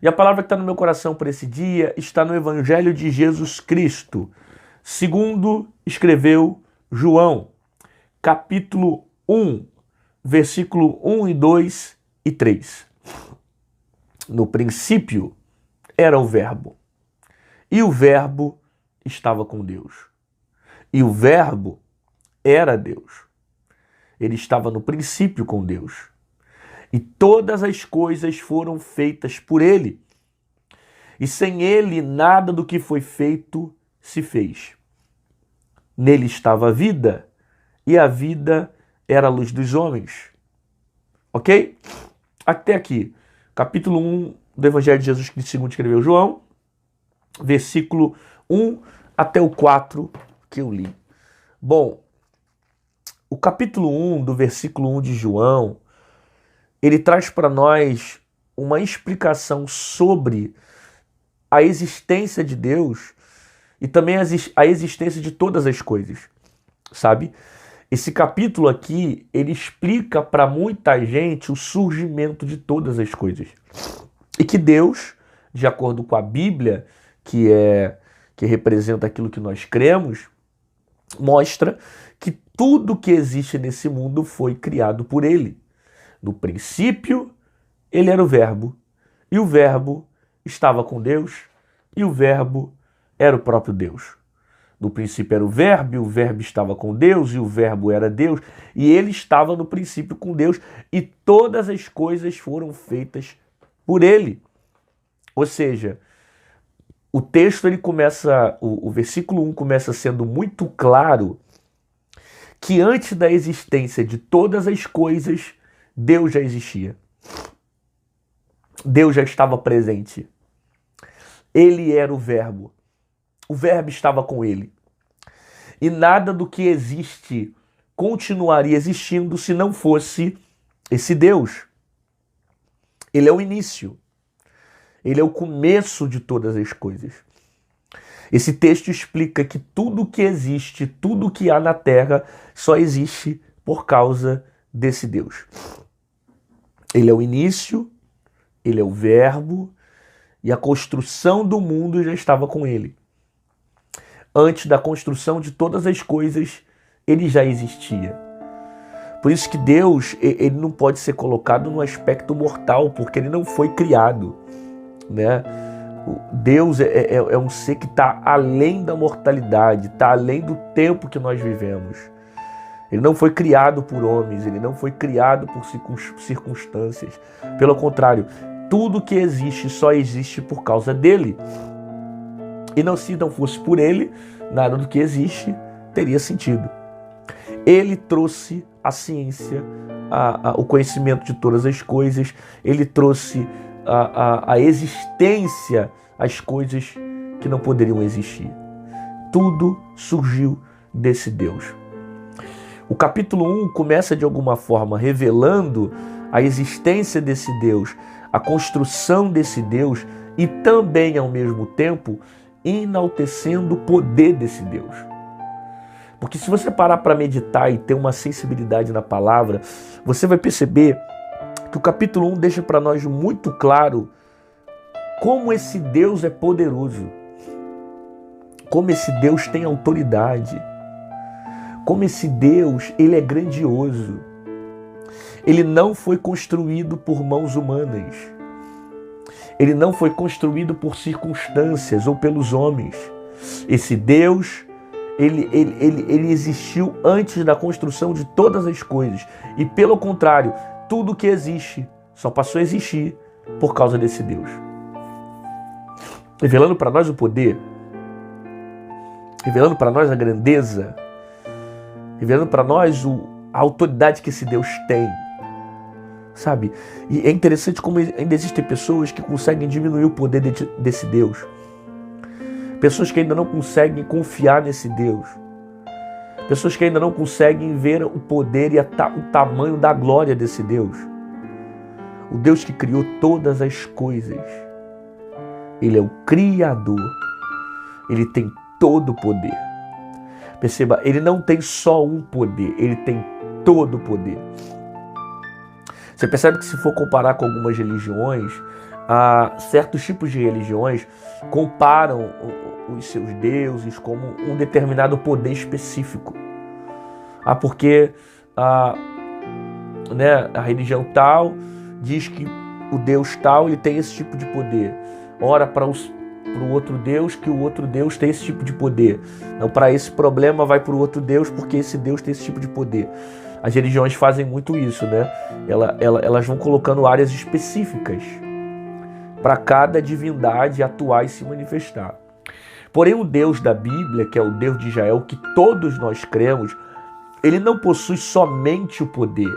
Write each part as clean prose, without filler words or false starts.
E a palavra que está no meu coração para esse dia está no Evangelho de Jesus Cristo, segundo escreveu João, capítulo 1, versículo 1 e 2 e 3. No princípio era o Verbo, e o Verbo estava com Deus. E o Verbo era Deus. Ele estava no princípio com Deus. E todas as coisas foram feitas por ele. E sem ele, nada do que foi feito se fez. Nele estava a vida, e a vida era a luz dos homens. Ok? Até aqui, capítulo 1 do Evangelho de Jesus Cristo, segundo escreveu João, versículo 1 até o 4 que eu li. Bom, o capítulo 1 do versículo 1 de João, ele traz para nós uma explicação sobre a existência de Deus e também a existência de todas as coisas, sabe? Esse capítulo aqui, ele explica para muita gente o surgimento de todas as coisas. E que Deus, de acordo com a Bíblia, que representa aquilo que nós cremos, mostra que tudo que existe nesse mundo foi criado por ele. No princípio, ele era o Verbo, e o Verbo estava com Deus, e o Verbo era o próprio Deus. No princípio era o Verbo, e o Verbo estava com Deus, e o Verbo era Deus, e ele estava no princípio com Deus, e todas as coisas foram feitas por ele. Ou seja, o texto, ele começa, o versículo 1 começa sendo muito claro que antes da existência de todas as coisas, Deus já existia. Deus já estava presente. Ele era o Verbo. O Verbo estava com ele. E nada do que existe continuaria existindo se não fosse esse Deus. Ele é o início. Ele é o começo de todas as coisas. Esse texto explica que tudo que existe, tudo que há na Terra, só existe por causa desse Deus. Ele é o início, ele é o Verbo, e a construção do mundo já estava com ele. Antes da construção de todas as coisas, ele já existia. Por isso que Deus, ele não pode ser colocado no aspecto mortal, porque ele não foi criado, né? Deus é um ser que está além da mortalidade, está além do tempo que nós vivemos. Ele não foi criado por homens, ele não foi criado por circunstâncias. Pelo contrário, tudo que existe só existe por causa dele. E não, se não fosse por ele, nada do que existe teria sentido. Ele trouxe a ciência, o conhecimento de todas as coisas, ele trouxe a existência, as coisas que não poderiam existir. Tudo surgiu desse Deus. O capítulo 1 começa de alguma forma revelando a existência desse Deus, a construção desse Deus e também, ao mesmo tempo, enaltecendo o poder desse Deus. Porque se você parar para meditar e ter uma sensibilidade na palavra, você vai perceber que o capítulo 1 deixa para nós muito claro como esse Deus é poderoso, como esse Deus tem autoridade, como esse Deus, ele é grandioso. Ele não foi construído por mãos humanas. Ele não foi construído por circunstâncias ou pelos homens. Esse Deus, ele existiu antes da construção de todas as coisas. E pelo contrário, tudo que existe só passou a existir por causa desse Deus. Revelando para nós o poder, revelando para nós a grandeza, revelando para nós a autoridade que esse Deus tem. Sabe? E é interessante como ainda existem pessoas que conseguem diminuir o poder desse Deus. Pessoas que ainda não conseguem confiar nesse Deus. Pessoas que ainda não conseguem ver o poder e o tamanho da glória desse Deus. O Deus que criou todas as coisas. Ele é o Criador. Ele tem todo o poder. Perceba, ele não tem só um poder, ele tem todo o poder. Você percebe que se for comparar com algumas religiões, certos tipos de religiões comparam os seus deuses como um determinado poder específico. Porque né, a religião tal diz que o Deus tal ele tem esse tipo de poder. Ora para o outro Deus que o outro Deus tem esse tipo de poder. Então, para esse problema vai para o outro Deus porque esse Deus tem esse tipo de poder. As religiões fazem muito isso, né? Elas vão colocando áreas específicas para cada divindade atuar e se manifestar. Porém, o Deus da Bíblia, que é o Deus de Israel, que todos nós cremos, ele não possui somente o poder,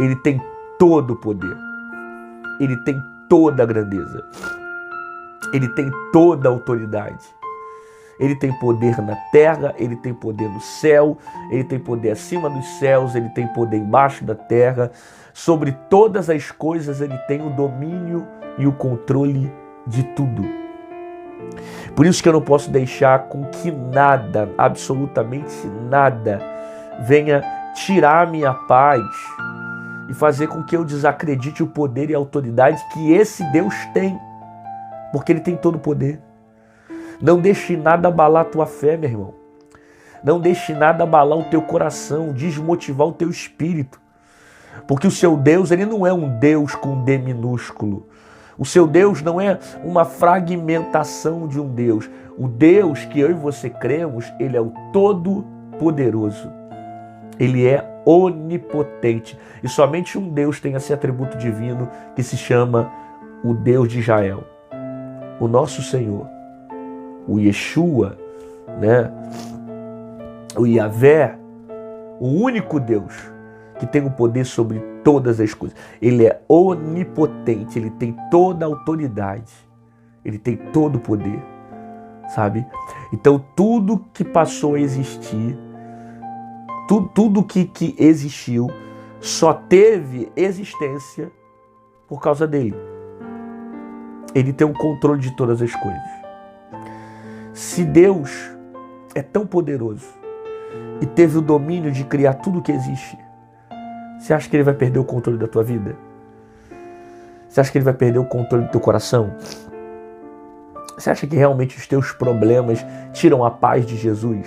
ele tem todo o poder. Ele tem toda a grandeza. Ele tem toda a autoridade. Ele tem poder na terra, ele tem poder no céu, ele tem poder acima dos céus, ele tem poder embaixo da terra. Sobre todas as coisas ele tem o domínio e o controle de tudo. Por isso que eu não posso deixar com que nada, absolutamente nada, venha tirar a minha paz e fazer com que eu desacredite o poder e a autoridade que esse Deus tem, porque ele tem todo o poder. Não deixe nada abalar a tua fé, meu irmão. Não deixe nada abalar o teu coração, desmotivar o teu espírito. Porque o seu Deus, ele não é um Deus com D minúsculo. O seu Deus não é uma fragmentação de um Deus. O Deus que eu e você cremos, ele é o Todo-Poderoso. Ele é onipotente. E somente um Deus tem esse atributo divino que se chama o Deus de Israel. O nosso Senhor. O Yeshua, né? O Yahvé, o único Deus que tem o poder sobre todas as coisas. Ele é onipotente, ele tem toda a autoridade, ele tem todo o poder, sabe? Então tudo que passou a existir, tudo que existiu, só teve existência por causa dele. Ele tem o controle de todas as coisas. Se Deus é tão poderoso e teve o domínio de criar tudo que existe, você acha que ele vai perder o controle da tua vida? Você acha que ele vai perder o controle do teu coração? Você acha que realmente os teus problemas tiram a paz de Jesus?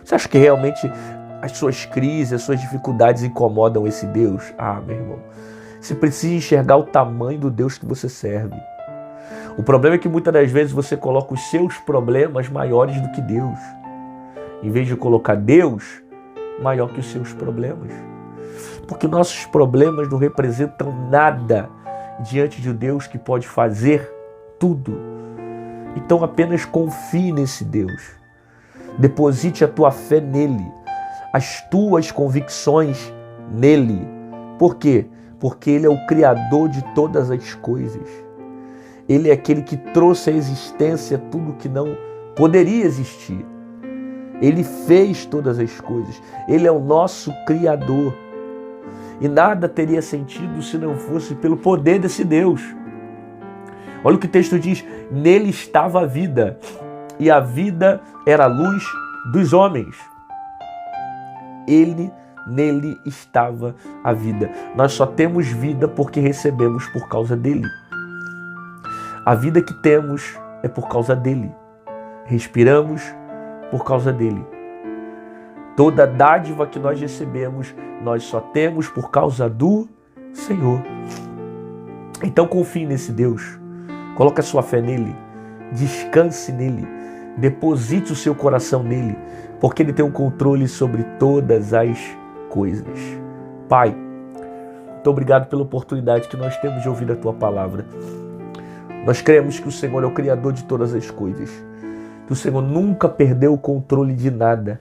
Você acha que realmente as suas crises, as suas dificuldades incomodam esse Deus? Meu irmão, você precisa enxergar o tamanho do Deus que você serve. O problema é que muitas das vezes você coloca os seus problemas maiores do que Deus, em vez de colocar Deus maior que os seus problemas. Porque nossos problemas não representam nada diante de Deus que pode fazer tudo. Então apenas confie nesse Deus. Deposite a tua fé nele, as tuas convicções nele. Por quê? Porque ele é o Criador de todas as coisas. Ele é aquele que trouxe à existência tudo que não poderia existir. Ele fez todas as coisas. Ele é o nosso Criador. E nada teria sentido se não fosse pelo poder desse Deus. Olha o que o texto diz. Nele estava a vida. E a vida era a luz dos homens. Nele estava a vida. Nós só temos vida porque recebemos por causa dele. A vida que temos é por causa dele. Respiramos por causa dele. Toda dádiva que nós recebemos, nós só temos por causa do Senhor. Então confie nesse Deus. Coloque a sua fé nele. Descanse nele. Deposite o seu coração nele. Porque ele tem um controle sobre todas as coisas. Pai, muito obrigado pela oportunidade que nós temos de ouvir a tua palavra. Nós cremos que o Senhor é o Criador de todas as coisas. Que o Senhor nunca perdeu o controle de nada.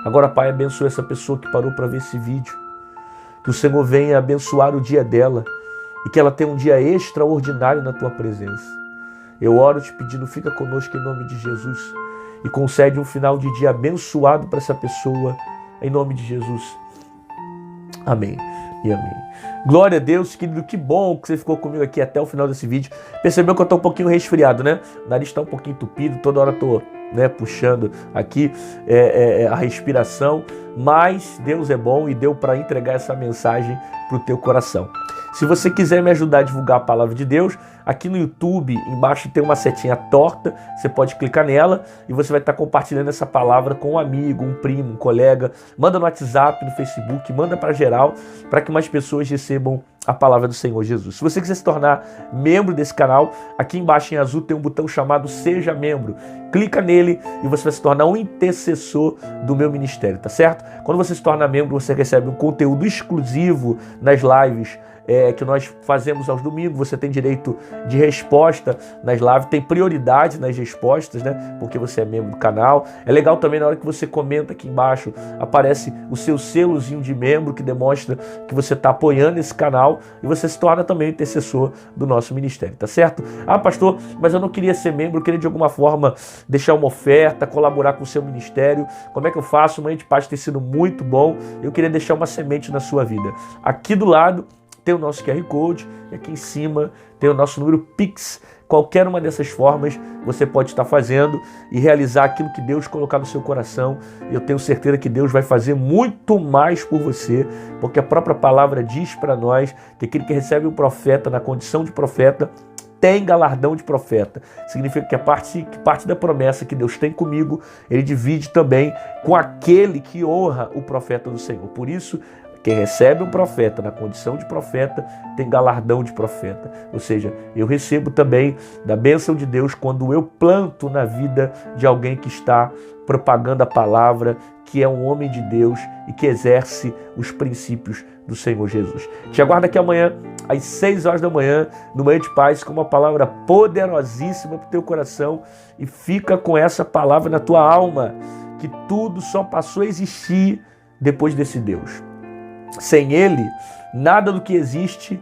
Agora, Pai, abençoe essa pessoa que parou para ver esse vídeo. Que o Senhor venha abençoar o dia dela e que ela tenha um dia extraordinário na tua presença. Eu oro te pedindo, fica conosco em nome de Jesus e concede um final de dia abençoado para essa pessoa em nome de Jesus. Amém e amém. Glória a Deus, querido, que bom que você ficou comigo aqui até o final desse vídeo. Percebeu que eu estou um pouquinho resfriado, né? O nariz está um pouquinho entupido, toda hora estou né, puxando aqui a respiração, mas Deus é bom e deu para entregar essa mensagem para o teu coração. Se você quiser me ajudar a divulgar a palavra de Deus, aqui no YouTube, embaixo tem uma setinha torta, você pode clicar nela e você vai estar compartilhando essa palavra com um amigo, um primo, um colega. Manda no WhatsApp, no Facebook, manda para geral, para que mais pessoas recebam a palavra do Senhor Jesus. Se você quiser se tornar membro desse canal, aqui embaixo em azul tem um botão chamado Seja Membro. Clica nele e você vai se tornar um intercessor do meu ministério, tá certo? Quando você se torna membro, você recebe um conteúdo exclusivo nas lives que nós fazemos aos domingos. Você tem direito de resposta nas lives, tem prioridade nas respostas, né? Porque você é membro do canal. É legal também na hora que você comenta aqui embaixo, aparece o seu selozinho de membro que demonstra que você está apoiando esse canal e você se torna também o intercessor do nosso ministério, tá certo? Ah, pastor, mas eu não queria ser membro, eu queria de alguma forma deixar uma oferta, colaborar com o seu ministério. Como é que eu faço? Manhã de Paz tem sido muito bom. Eu queria deixar uma semente na sua vida. Aqui do lado tem o nosso QR Code e aqui em cima tem o nosso número Pix. Qualquer uma dessas formas você pode estar fazendo e realizar aquilo que Deus colocar no seu coração. Eu tenho certeza que Deus vai fazer muito mais por você, porque a própria palavra diz para nós que aquele que recebe um profeta na condição de profeta tem galardão de profeta. Significa que parte da promessa que Deus tem comigo, Ele divide também com aquele que honra o profeta do Senhor. Por isso, quem recebe um profeta na condição de profeta tem galardão de profeta. Ou seja, eu recebo também da bênção de Deus quando eu planto na vida de alguém que está propagando a palavra, que é um homem de Deus e que exerce os princípios do Senhor Jesus. Te aguardo aqui amanhã, às 6 horas da manhã, no Manhã de Paz, com uma palavra poderosíssima para o teu coração, e fica com essa palavra na tua alma, que tudo só passou a existir depois desse Deus. Sem Ele, nada do que existe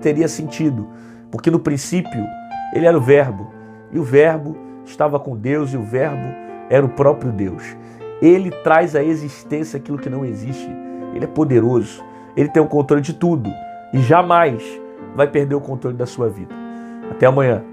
teria sentido, porque no princípio Ele era o Verbo, e o Verbo estava com Deus, e o Verbo era o próprio Deus. Ele traz à existência aquilo que não existe. Ele é poderoso, Ele tem o controle de tudo, e jamais vai perder o controle da sua vida. Até amanhã.